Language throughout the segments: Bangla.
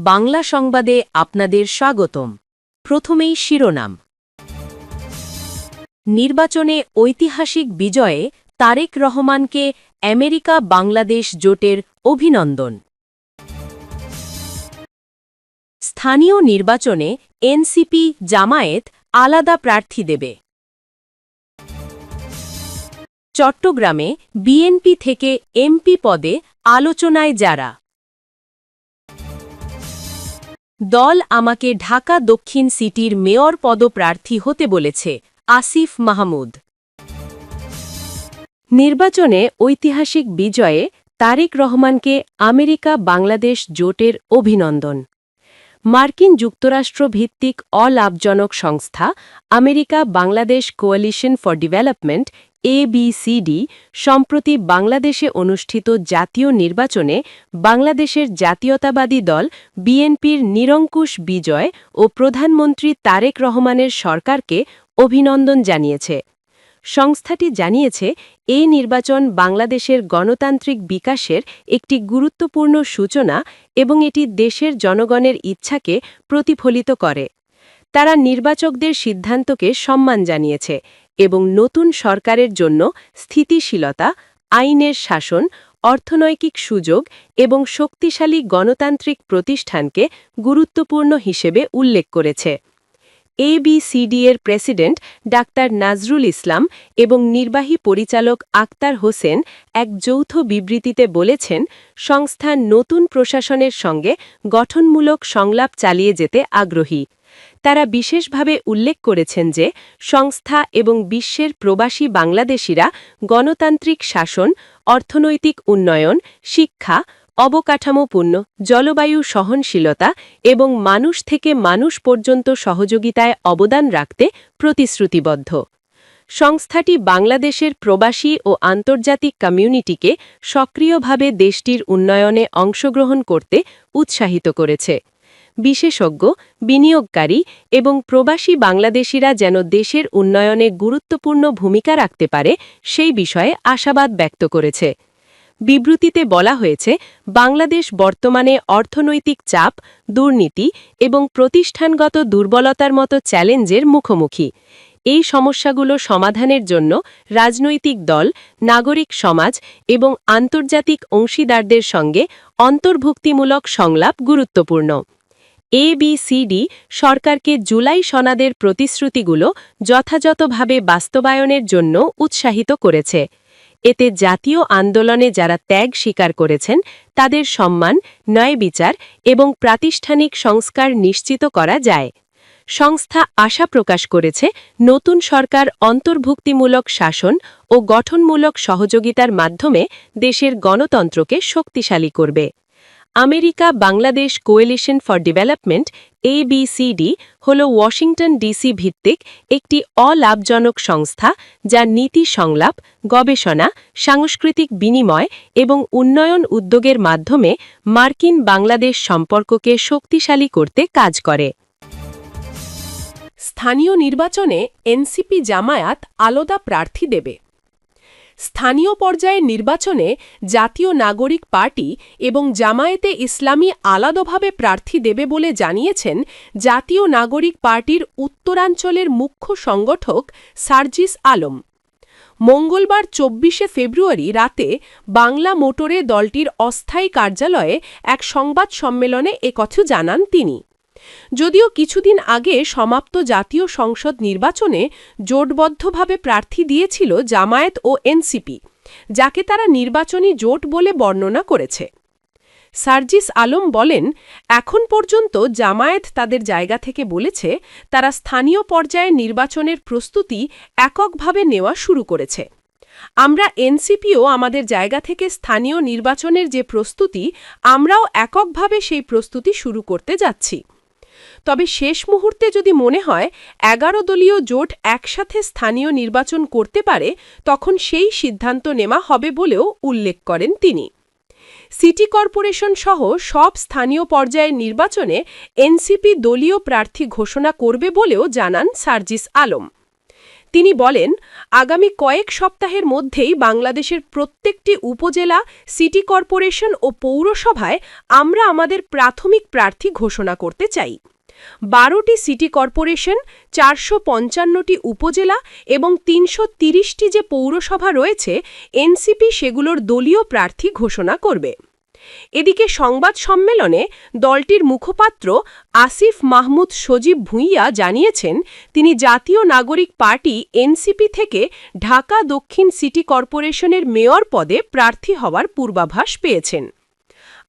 বাংলা সংবাদে আপনাদের স্বাগতম। প্রথমেই শিরোনাম। নির্বাচনে ঐতিহাসিক বিজয়ে তারেক রহমানকে আমেরিকা বাংলাদেশ জোটের অভিনন্দন। স্থানীয় নির্বাচনে এনসিপি জামায়াত আলাদা প্রার্থী দেবে। চট্টগ্রামে বিএনপি থেকে এমপি পদে আলোচনায় যারা। দল আমাকে ঢাকা দক্ষিণ সিটির মেয়র পদপ্রার্থী হতে বলেছে, আসিফ মাহমুদ। নির্বাচনে ঐতিহাসিক বিজয়ে তারেক রহমানকে আমেরিকা বাংলাদেশ জোটের অভিনন্দন। মার্কিন যুক্তরাষ্ট্র ভিত্তিক অলাভজনক সংস্থা America Bangladesh coalition for development ABCD সম্প্রতি বাংলাদেশে অনুষ্ঠিত জাতীয় নির্বাচনে বাংলাদেশের জাতীয়তাবাদী দল বিএনপির নিরঙ্কুশ বিজয় ও প্রধানমন্ত্রী তারেক রহমানের সরকারকে অভিনন্দন জানিয়েছে। সংস্থাটি জানিয়েছে, এই নির্বাচন বাংলাদেশের গণতান্ত্রিক বিকাশের একটি গুরুত্বপূর্ণ সূচনা এবং এটি দেশের জনগণের ইচ্ছাকে প্রতিফলিত করে। তারা নির্বাচকদের সিদ্ধান্তকে সম্মান জানিয়েছে এবং নতুন সরকারের জন্য স্থিতিশীলতা, আইনের শাসন, অর্থনৈতিক সুযোগ এবং শক্তিশালী গণতান্ত্রিক প্রতিষ্ঠানকে গুরুত্বপূর্ণ হিসেবে উল্লেখ করেছে। ABCD এর প্রেসিডেন্ট ডাক্তার নাজরুল ইসলাম এবং নির্বাহী পরিচালক আক্তার হোসেন এক যৌথ বিবৃতিতে বলেছেন, সংস্থা নতুন প্রশাসনের সঙ্গে গঠনমূলক সংলাপ চালিয়ে যেতে আগ্রহী। তারা বিশেষভাবে উল্লেখ করেছেন যে সংস্থা এবং বিশ্বের প্রবাসী বাংলাদেশিরা গণতান্ত্রিক শাসন, অর্থনৈতিক উন্নয়ন, শিক্ষা, অবকাঠামোপূর্ণ জলবায়ু সহনশীলতা এবং মানুষ থেকে মানুষ পর্যন্ত সহযোগিতায় অবদান রাখতে প্রতিশ্রুতিবদ্ধ। সংস্থাটি বাংলাদেশের প্রবাসী ও আন্তর্জাতিক কমিউনিটিকে সক্রিয়ভাবে দেশটির উন্নয়নে অংশগ্রহণ করতে উৎসাহিত করেছে। বিশেষজ্ঞ, বিনিয়োগকারী এবং প্রবাসী বাংলাদেশিরা যেন দেশের উন্নয়নে গুরুত্বপূর্ণ ভূমিকা রাখতে পারে সেই বিষয়ে আশাবাদ ব্যক্ত করেছে। বিবৃতিতে বলা হয়েছে, বাংলাদেশ বর্তমানে অর্থনৈতিক চাপ, দুর্নীতি এবং প্রতিষ্ঠানগত দুর্বলতার মতো চ্যালেঞ্জের মুখোমুখি। এই সমস্যাগুলো সমাধানের জন্য রাজনৈতিক দল, নাগরিক সমাজ এবং আন্তর্জাতিক অংশীদারদের সঙ্গে অন্তর্ভুক্তিমূলক সংলাপ গুরুত্বপূর্ণ। ABCD সরকারকে জুলাই সনদের প্রতিশ্রুতিগুলো যথাযথভাবে বাস্তবায়নের জন্য উৎসাহিত করেছে। এতে জাতীয় আন্দোলনে যারা ত্যাগ স্বীকার করেছেন তাদের সম্মান, ন্যায় বিচার এবং প্রাতিষ্ঠানিক সংস্কার নিশ্চিত করা যায়। সংস্থা আশা প্রকাশ করেছে, নতুন সরকার অন্তর্ভুক্তিমূলক শাসন ও গঠনমূলক সহযোগিতার মাধ্যমে দেশের গণতন্ত্রকে শক্তিশালী করবে। America Bangladesh coalition for development ABCD হল ওয়াশিংটন ডিসি ভিত্তিক একটি অলাভজনক সংস্থা যা নীতি সংলাপ, গবেষণা, সাংস্কৃতিক বিনিময় এবং উন্নয়ন উদ্যোগের মাধ্যমে মার্কিন বাংলাদেশ সম্পর্ককে শক্তিশালী করতে কাজ করে। স্থানীয় নির্বাচনে এনসিপি জামায়াত আলাদা প্রার্থী দেবে। স্থানীয় পর্যায়ের নির্বাচনে জাতীয় নাগরিক পার্টি এবং জামায়াতে ইসলামী আলাদাভাবে প্রার্থী দেবে বলে জানিয়েছেন জাতীয় নাগরিক পার্টির উত্তরাঞ্চলের মুখ্য সংগঠক সার্জিস আলম। মঙ্গলবার ২৪শে ফেব্রুয়ারি রাতে বাংলা মোটরে দলটির অস্থায়ী কার্যালয়ে এক সংবাদ সম্মেলনে একথা জানান তিনি। যদিও কিছুদিন আগে সমাপ্ত জাতীয় সংসদ নির্বাচনে জোটবদ্ধভাবে প্রার্থী দিয়েছিল জামায়াত ও এনসিপি, যাকে তারা নির্বাচনী জোট বলে বর্ণনা করেছে। সার্জিস আলম বলেন, এখন পর্যন্ত জামায়াত তাদের জায়গা থেকে বলেছে তারা স্থানীয় পর্যায়ে নির্বাচনের প্রস্তুতি এককভাবে নেওয়া শুরু করেছে। আমরা এনসিপিও আমাদের জায়গা থেকে স্থানীয় নির্বাচনের যে প্রস্তুতি, আমরাও এককভাবে সেই প্রস্তুতি শুরু করতে যাচ্ছি। তবে শেষ মুহূর্তে যদি মনে হয় ১১ দলীয় জোট একসাথে স্থানীয় নির্বাচন করতে পারে, তখন সেই সিদ্ধান্ত নেওয়া হবে বলেও উল্লেখ করেন তিনি। সিটি কর্পোরেশন সহ সব স্থানীয় পর্যায়ের নির্বাচনে এনসিপি দলীয় প্রার্থী ঘোষণা করবে বলেও জানান সার্জিস আলম। তিনি বলেন, আগামী কয়েক সপ্তাহের মধ্যেই বাংলাদেশের প্রত্যেকটি উপজেলা, সিটি কর্পোরেশন ও পৌরসভায় আমরা আমাদের প্রাথমিক প্রার্থী ঘোষণা করতে চাই। 12টি সিটি কর্পোরেশন, 455টি উপজেলা এবং 330টি যে পৌরসভা রয়েছে, এনসিপি সেগুলোর দলীয় প্রার্থী ঘোষণা করবে। এদিকে সংবাদ সম্মেলনে দলটির মুখপাত্র আসিফ মাহমুদ সজীব ভূঁইয়া জানিয়েছেন, তিনি জাতীয় নাগরিক পার্টি এনসিপি থেকে ঢাকা দক্ষিণ সিটি কর্পোরেশনের মেয়র পদে প্রার্থী হওয়ার পূর্বাভাস পেয়েছেন।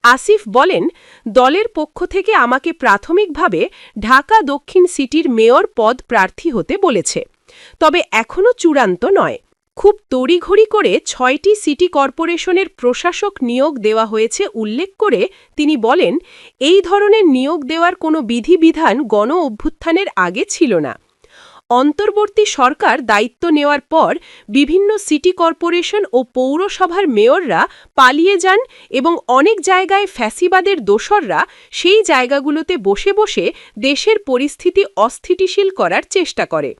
আসিফ বলেন, দলের পক্ষ থেকে আমাকে প্রাথমিকভাবে ঢাকা দক্ষিণ সিটির মেয়র পদ প্রার্থী হতে বলেছে, তবে এখনও চূড়ান্ত নয়। খুব তড়িঘড়ি করে 6টি সিটি কর্পোরেশনের প্রশাসক নিয়োগ দেওয়া হয়েছে উল্লেখ করে তিনি বলেন, এই ধরনের নিয়োগ দেওয়ার কোনো বিধিবিধান গণ অভ্যুত্থানের আগে ছিল না। অন্তর্বর্তী সরকার দায়িত্ব নেওয়ার পর বিভিন্ন সিটি কর্পোরেশন ও পৌরসভার মেয়ররা পালিয়ে যান এবং অনেক জায়গায় ফ্যাসিবাদের দোসররা সেই জায়গাগুলোতে বসে বসে দেশের পরিস্থিতি অস্থিতিশীল করার চেষ্টা করে।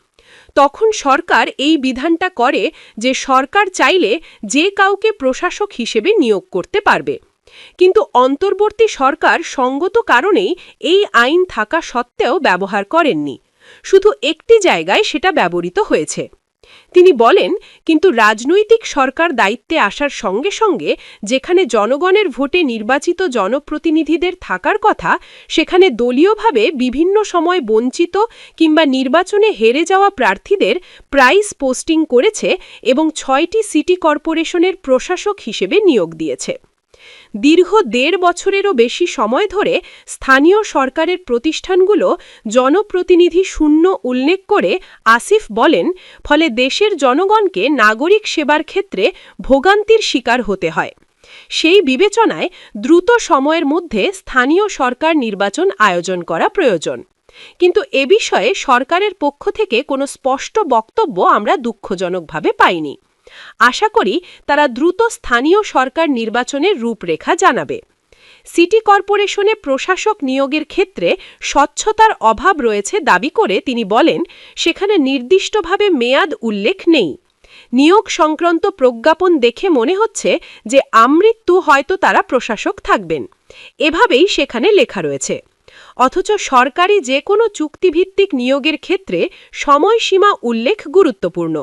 তখন সরকার এই বিধানটা করে যে সরকার চাইলে যে কাউকে প্রশাসক হিসেবে নিয়োগ করতে পারবে। কিন্তু অন্তর্বর্তী সরকার সঙ্গত কারণেই এই আইন থাকা সত্ত্বেও ব্যবহার করেননি। শুধু একটি জায়গায় সেটা ব্যবহৃত হয়েছে। তিনি বলেন, কিন্তু রাজনৈতিক সরকার দায়িত্বে আসার সঙ্গে সঙ্গে যেখানে জনগণের ভোটে নির্বাচিত জনপ্রতিনিধিদের থাকার কথা, সেখানে দলীয়ভাবে বিভিন্ন সময় বঞ্চিত কিংবা নির্বাচনে হেরে যাওয়া প্রার্থীদের প্রাইস পোস্টিং করেছে এবং 6টি সিটি কর্পোরেশনের প্রশাসক হিসেবে নিয়োগ দিয়েছে। দীর্ঘ 1.5 বছরেরও বেশি সময় ধরে স্থানীয় সরকারের প্রতিষ্ঠানগুলো জনপ্রতিনিধি শূন্য উল্লেখ করে আসিফ বলেন, ফলে দেশের জনগণকে নাগরিক সেবার ক্ষেত্রে ভোগান্তির শিকার হতে হয়। সেই বিবেচনায় দ্রুত সময়ের মধ্যে স্থানীয় সরকার নির্বাচন আয়োজন করা প্রয়োজন। কিন্তু এ বিষয়ে সরকারের পক্ষ থেকে কোনো স্পষ্ট বক্তব্য আমরা দুঃখজনকভাবে পাইনি। আশা করি তারা দ্রুত স্থানীয় সরকার নির্বাচনের রূপরেখা জানাবে। সিটি কর্পোরেশনে প্রশাসক নিয়োগের ক্ষেত্রে স্বচ্ছতার অভাব রয়েছে দাবি করে তিনি বলেন, সেখানে নির্দিষ্টভাবে মেয়াদ উল্লেখ নেই। নিয়োগ সংক্রান্ত প্রজ্ঞাপন দেখে মনে হচ্ছে যে আমৃত্যু হয়তো তারা প্রশাসক থাকবেন, এভাবেই সেখানে লেখা রয়েছে। অথচ সরকারি যে কোনো চুক্তিভিত্তিক নিয়োগের ক্ষেত্রে সময়সীমা উল্লেখ গুরুত্বপূর্ণ।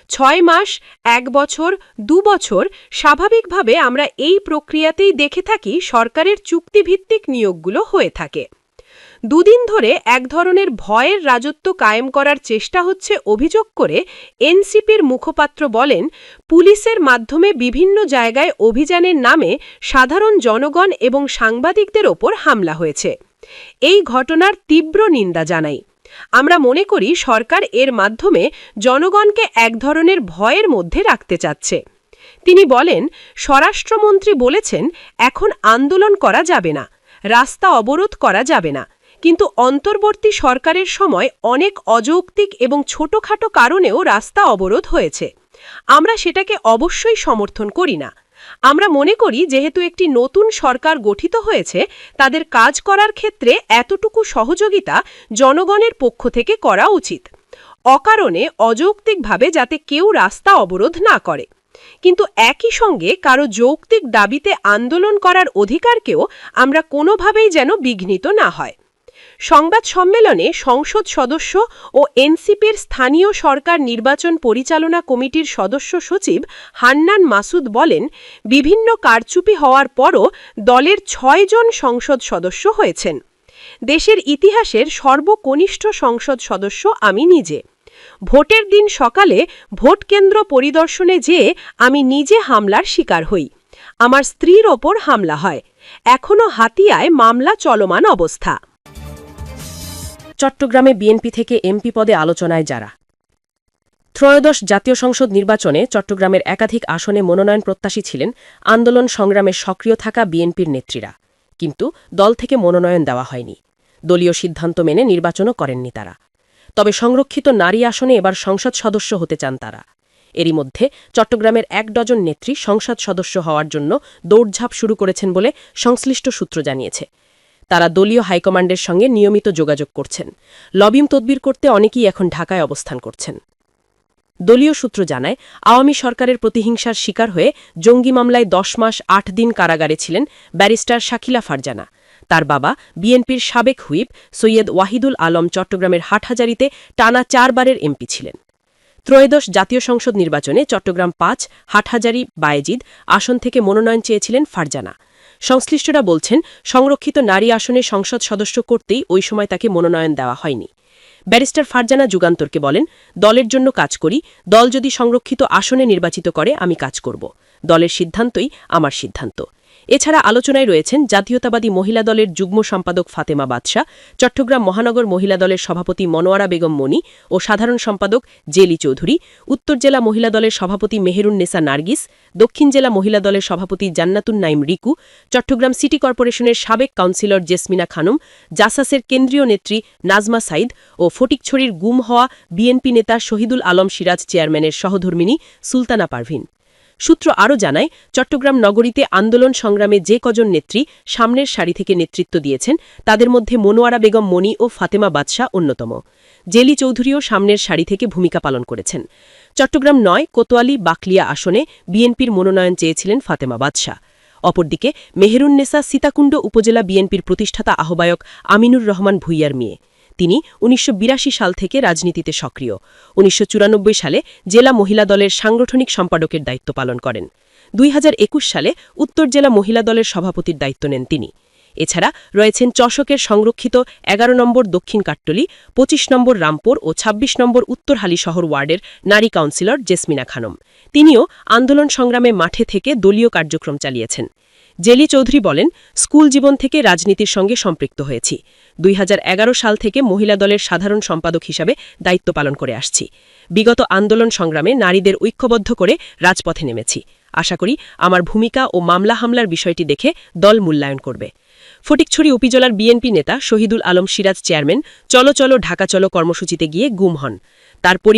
6 মাস, 1 বছর, 2 বছর স্বাভাবিকভাবে আমরা এই প্রক্রিয়াতেই দেখে থাকি সরকারের চুক্তিভিত্তিক নিয়োগগুলো হয়ে থাকে। দুদিন ধরে এক ধরনের ভয়ের রাজত্ব কায়েম করার চেষ্টা হচ্ছে অভিযোগ করে এনসিপির মুখপাত্র বলেন, পুলিশের মাধ্যমে বিভিন্ন জায়গায় অভিযানের নামে সাধারণ জনগণ এবং সাংবাদিকদের ওপর হামলা হয়েছে। এই ঘটনার তীব্র নিন্দা জানাই। আমরা মনে করি সরকার এর মাধ্যমে জনগণকে এক ধরনের ভয়ের মধ্যে রাখতে চাচ্ছে। তিনি বলেন, স্বরাষ্ট্রমন্ত্রী বলেছেন এখন আন্দোলন করা যাবে না, রাস্তা অবরোধ করা যাবে না, কিন্তু অন্তর্বর্তী সরকারের সময় অনেক অযৌক্তিক এবং ছোটখাটো কারণেও রাস্তা অবরোধ হয়েছে। আমরা সেটাকে অবশ্যই সমর্থন করি না। আমরা মনে করি যেহেতু একটি নতুন সরকার গঠিত হয়েছে, তাদের কাজ করার ক্ষেত্রে এতটুকু সহযোগিতা জনগণের পক্ষ থেকে করা উচিত, অকারণে অযৌক্তিকভাবে যাতে কেউ রাস্তা অবরোধ না করে। কিন্তু একই সঙ্গে কারো যৌক্তিক দাবিতে আন্দোলন করার অধিকারকেও আমরা কোনোভাবেই যেন বিঘ্নিত না হয়। সংবাদ সম্মেলনে সংসদ সদস্য ও এনসিপির স্থানীয় সরকার নির্বাচন পরিচালনা কমিটির সদস্য সচিব হান্নান মাসুদ বলেন, বিভিন্ন কারচুপি হওয়ার পরও দলের 6 জন সংসদ সদস্য হয়েছেন। দেশের ইতিহাসের সর্বকনিষ্ঠ সংসদ সদস্য আমি নিজে। ভোটের দিন সকালে ভোট কেন্দ্র পরিদর্শনে যেয়ে আমি নিজে হামলার শিকার হই। আমার স্ত্রীর ওপর হামলা হয়। এখনও হাতিয়ায় মামলা চলমান অবস্থা। চট্টগ্রামে বিএনপি থেকে এমপি পদে আলোচনায় যারা। ত্রয়োদশ জাতীয় সংসদ নির্বাচনে চট্টগ্রামের একাধিক আসনে মনোনয়ন প্রত্যাশী ছিলেন আন্দোলন সংগ্রামে সক্রিয় থাকা বিএনপির নেত্রীরা, কিন্তু দল থেকে মনোনয়ন দেওয়া হয়নি। দলীয় সিদ্ধান্ত মেনে নির্বাচনও করেননি তারা। তবে সংরক্ষিত নারী আসনে এবার সংসদ সদস্য হতে চান তারা। এরই মধ্যে চট্টগ্রামের 1 ডজন নেত্রী সংসদ সদস্য হওয়ার জন্য দৌড়ঝাঁপ শুরু করেছেন বলে সংশ্লিষ্ট সূত্র জানিয়েছে। তারা দলীয় হাইকমান্ডের সঙ্গে নিয়মিত যোগাযোগ করছেন। লবিং তদবির করতে অনেকেই এখন ঢাকায় অবস্থান করছেন। দলীয় সূত্র জানায় আওয়ামী সরকারের প্রতিহিংসার শিকার হয়ে জঙ্গি মামলায় ১০ মাস ৮ দিন কারাগারে ছিলেন ব্যারিস্টার শাকিলা ফারজানা। তার বাবা বিএনপির সাবেক হুইপ সৈয়দ ওয়াহিদুল আলম চট্টগ্রামের হাটহাজারীতে টানা ৪ বারের এমপি ছিলেন। ত্রয়োদশ জাতীয় সংসদ নির্বাচনে চট্টগ্রাম ৫ হাটহাজারী বায়েজিদ আসন থেকে মনোনয়ন চেয়েছিলেন ফারজানা। সংশ্লিষ্টরা বলছেন, সংরক্ষিত নারী আসনে সংসদ সদস্য করতেই ওই সময় তাকে মনোনয়ন দেওয়া হয়নি। ব্যারিস্টার ফারজানা যুগান্তরকে বলেন, দলের জন্য কাজ করি, দল যদি সংরক্ষিত আসনে নির্বাচিত করে আমি কাজ করব। দলের সিদ্ধান্তই আমার সিদ্ধান্ত। এছাড়া আলোচনায় রয়েছেন জাতীয়তাবাদী মহিলা দলের যুগ্ম সম্পাদক ফাতেমা বাদশা, চট্টগ্রাম মহানগর মহিলা দলের সভাপতি মনোয়ারা বেগম মনি ও সাধারণ সম্পাদক জেলি চৌধুরী, উত্তর জেলা মহিলা দলের সভাপতি মেহেরুন্নেসা নার্গিস, দক্ষিণ জেলা মহিলা দলের সভাপতি জান্নাতুন নাইম রিকু, চট্টগ্রাম সিটি কর্পোরেশনের সাবেক কাউন্সিলর জেসমিনা খানম, জাসাসের কেন্দ্রীয় নেত্রী নাজমা সাইদ ও ফটিকছড়ির গুম হওয়া বিএনপি নেতা শহীদুল আলম সিরাজ চেয়ারম্যানের সহধর্মিণী সুলতানা পারভিন। সূত্র আরও জানায়, চট্টগ্রাম নগরীতে আন্দোলন সংগ্রামে যে কজন নেত্রী সামনের সারি থেকে নেতৃত্ব দিয়েছেন তাদের মধ্যে মনোয়ারা বেগম মনি ও ফাতেমা বাদশা অন্যতম। জেলি চৌধুরীও সামনের সারি থেকে ভূমিকা পালন করেছেন। চট্টগ্রাম ৯ কোতোয়ালি বাকলিয়া আসনে বিএনপির মনোনয়ন চেয়েছিলেন ফাতেমা বাদশা। অপরদিকে মেহেরুন্নেসা সীতাকুণ্ড উপজেলা বিএনপির প্রতিষ্ঠাতা আহ্বায়ক আমিনুর রহমান ভূঁইয়ার মেয়ে। তিনি ১৯৮২ সাল থেকে রাজনীতিতে সক্রিয়। ১৯৯৪ সালে জেলা মহিলা দলের সাংগঠনিক সম্পাদকের দায়িত্ব পালন করেন। ২০২১ সালে উত্তর জেলা মহিলা দলের সভাপতির দায়িত্ব নেন তিনি। এছাড়া রয়েছেন চশকের সংরক্ষিত ১১ নম্বর দক্ষিণ কাট্টলি, ২৫ নম্বর রামপুর ও ২৬ নম্বর উত্তর হালিশহর ওয়ার্ডের নারী কাউন্সিলর জেসমিনা খানম। তিনিও আন্দোলন সংগ্রামে মাঠে থেকে দলীয় কার্যক্রম চালিয়েছেন। জেলি চৌধুরী বলেন, স্কুল জীবন থেকে রাজনীতির সঙ্গে সম্পৃক্ত হয়েছি। ২০১১ সাল থেকে মহিলা দলের সাধারণ সম্পাদক হিসাবে দায়িত্ব পালন করে আসছি। বিগত আন্দোলন সংগ্রামে নারীদের ঐক্যবদ্ধ করে রাজপথে নেমেছি। আশা করি আমার ভূমিকা ও মামলা হামলার বিষয়টি দেখে দল মূল্যায়ন করবে। ফটিকছড়ি উপজেলার বিএনপি নেতা শহীদুল আলম সিরাজ চেয়ারম্যান চলো চলো ঢাকা চলো কর্মসূচিতে গিয়ে গুম হন। তার